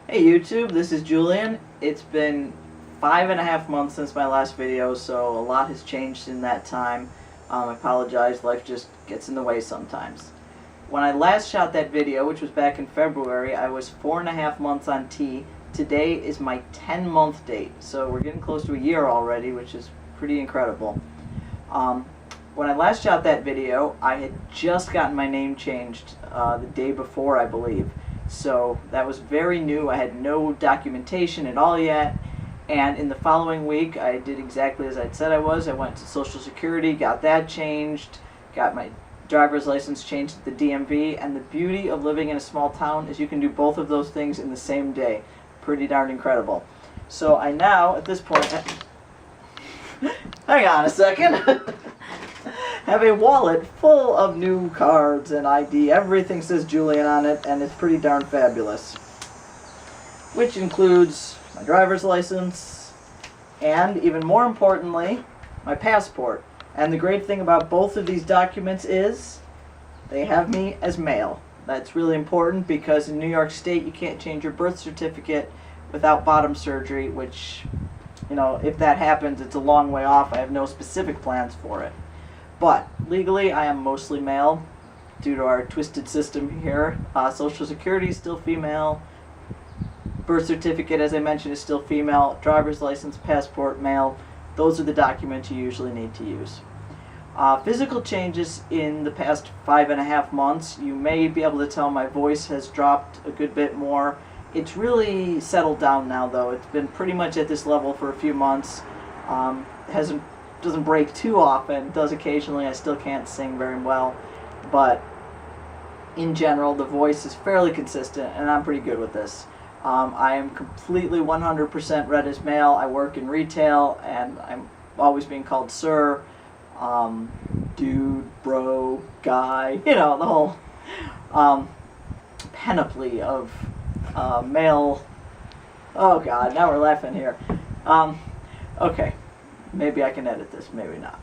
Hey YouTube, this is Julian. It's been 5.5 months since my last video, so a lot has changed in that time. I apologize, life just gets in the way sometimes. When I last shot that video, which was back in February, I was 4.5 months on T. Today is my 10-month date, so we're getting close to a year already, which is pretty incredible. When I last shot that video, I had just gotten my name changed the day before, I believe. So that was very new. I had no documentation at all yet. And in the following week, I did exactly as I'd said I was. I went to Social Security, got that changed, got my driver's license changed at the DMV. And the beauty of living in a small town is you can do both of those things in the same day. Pretty darn incredible. So I now, at this point, hang on a second. Have a wallet full of new cards and ID. Everything says Julian on it, and it's pretty darn fabulous. Which includes my driver's license, and even more importantly, my passport. And the great thing about both of these documents is they have me as male. That's really important because in New York State you can't change your birth certificate without bottom surgery, which, you know, if that happens, it's a long way off. I have no specific plans for it. But legally, I am mostly male due to our twisted system here. Social Security is still female. Birth certificate, as I mentioned, is still female. Driver's license, passport, male. Those are the documents you usually need to use. Physical changes in the past 5.5 months. You may be able to tell my voice has dropped a good bit more. It's really settled down now, though. It's been pretty much at this level for a few months. Doesn't break too often, does occasionally. I still can't sing very well, but in general the voice is fairly consistent and I'm pretty good with this. I am completely 100% read as male. I work in retail and I'm always being called sir, dude, bro, guy, you know, the whole panoply of male. Oh god, now we're laughing here. Okay. Maybe I can edit this, maybe not.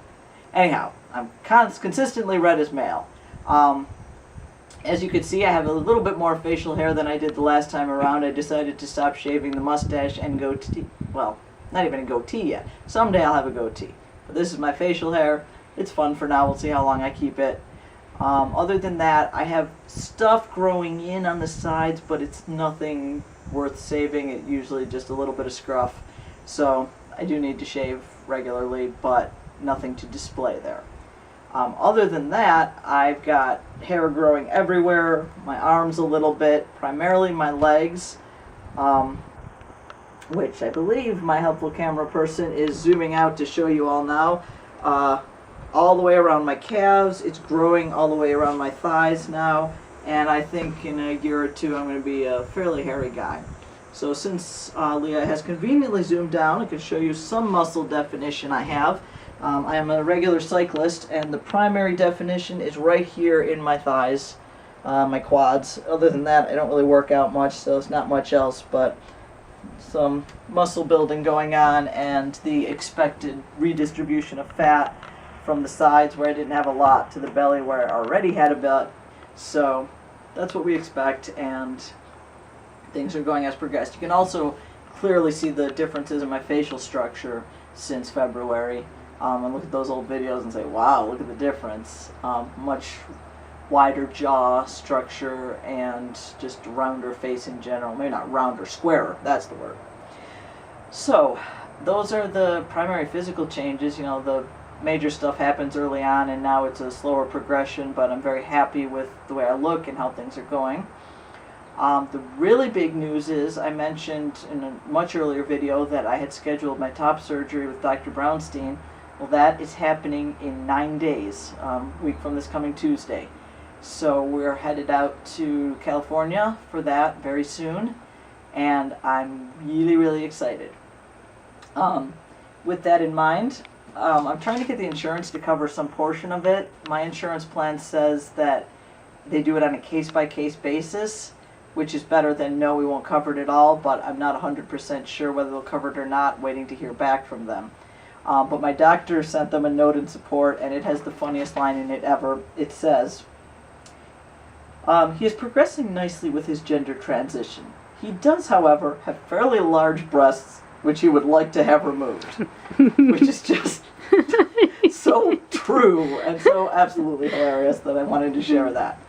Anyhow, I'm consistently read as male. As you can see, I have a little bit more facial hair than I did the last time around. I decided to stop shaving the mustache and goatee. Well, not even a goatee yet. Someday I'll have a goatee. But this is my facial hair. It's fun for now. We'll see how long I keep it. Other than that, I have stuff growing in on the sides, but it's nothing worth saving. It's usually just a little bit of scruff. So I do need to shave regularly, but nothing to display there. Other than that, I've got hair growing everywhere, my arms a little bit, primarily my legs, which I believe my helpful camera person is zooming out to show you all now. All the way around my calves, it's growing all the way around my thighs now, and I think in a year or two I'm going to be a fairly hairy guy. So since Leah has conveniently zoomed down, I can show you some muscle definition I have. I am a regular cyclist, and the primary definition is right here in my thighs, my quads. Other than that, I don't really work out much, so it's not much else, but some muscle building going on, and the expected redistribution of fat from the sides where I didn't have a lot to the belly where I already had a bit. So that's what we expect, and things are going as progressed. You can also clearly see the differences in my facial structure since February. And look at those old videos and say, wow, look at the difference. Much wider jaw structure and just rounder face in general. Maybe not rounder, squarer, that's the word. So those are the primary physical changes. You know, the major stuff happens early on and now it's a slower progression, but I'm very happy with the way I look and how things are going. The really big news is, I mentioned in a much earlier video that I had scheduled my top surgery with Dr. Brownstein. Well, that is happening in 9 days, a week from this coming Tuesday. So we're headed out to California for that very soon, and I'm really, really excited. With that in mind, I'm trying to get the insurance to cover some portion of it. My insurance plan says that they do it on a case-by-case basis, which is better than no, we won't cover it at all, but I'm not 100% sure whether they'll cover it or not, waiting to hear back from them. But my doctor sent them a note in support, and it has the funniest line in it ever. It says, he is progressing nicely with his gender transition. He does, however, have fairly large breasts, which he would like to have removed, which is just so true and so absolutely hilarious that I wanted to share that.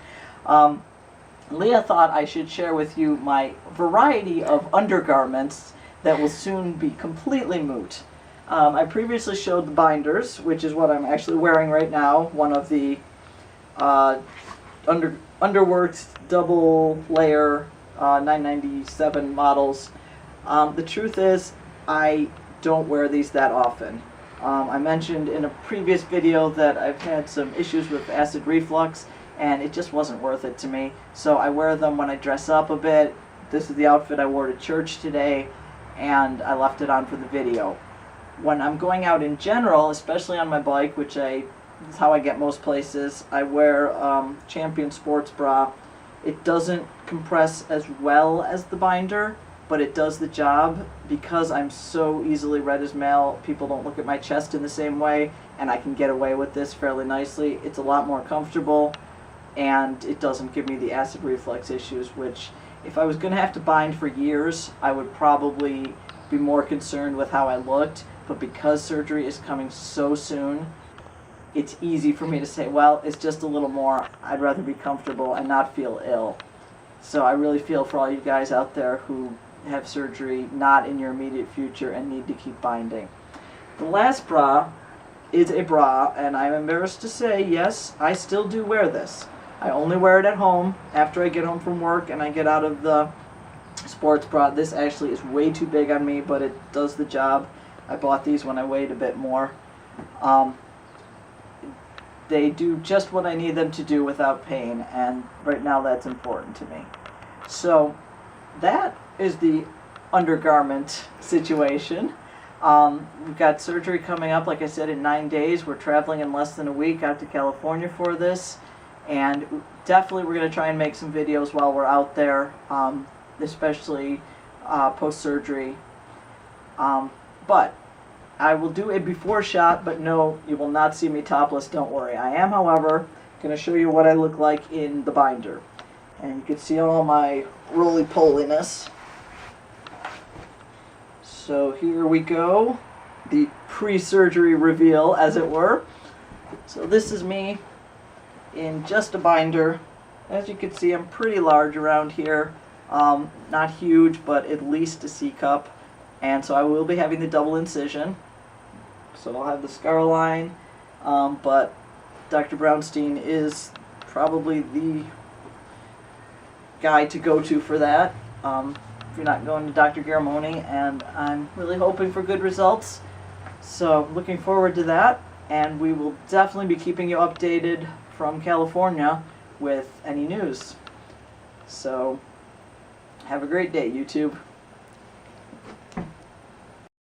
Leah thought I should share with you my variety of undergarments that will soon be completely moot. I previously showed the binders, which is what I'm actually wearing right now, one of the underworked double layer 997 models. The truth is, I don't wear these that often. I mentioned in a previous video that I've had some issues with acid reflux, and it just wasn't worth it to me. So I wear them when I dress up a bit. This is the outfit I wore to church today, and I left it on for the video. When I'm going out in general, especially on my bike, which is how I get most places, I wear Champion sports bra. It doesn't compress as well as the binder, but it does the job. Because I'm so easily red as mail, people don't look at my chest in the same way, and I can get away with this fairly nicely. It's a lot more comfortable, and it doesn't give me the acid reflux issues, which if I was going to have to bind for years, I would probably be more concerned with how I looked. But because surgery is coming so soon, it's easy for me to say, well, it's just a little more. I'd rather be comfortable and not feel ill. So I really feel for all you guys out there who have surgery not in your immediate future and need to keep binding. The last bra is a bra, and I'm embarrassed to say, yes, I still do wear this. I only wear it at home after I get home from work and I get out of the sports bra. This actually is way too big on me, but it does the job. I bought these when I weighed a bit more. They do just what I need them to do without pain, and right now that's important to me. So that is the undergarment situation. We've got surgery coming up, like I said, in 9 days. We're traveling in less than a week out to California for this, and definitely we're going to try and make some videos while we're out there, especially post-surgery. But I will do a before shot, but no, you will not see me topless, don't worry. I am, however, going to show you what I look like in the binder. And you can see all my roly-poliness. So here we go, the pre-surgery reveal, as it were. So this is me in just a binder. As you can see, I'm pretty large around here. Not huge, but at least a C cup. And so I will be having the double incision. So I'll have the scar line, but Dr. Brownstein is probably the guy to go to for that. If you're not going to Dr. Garamoni, and I'm really hoping for good results. So looking forward to that, and we will definitely be keeping you updated from California with any news. So have a great day, YouTube.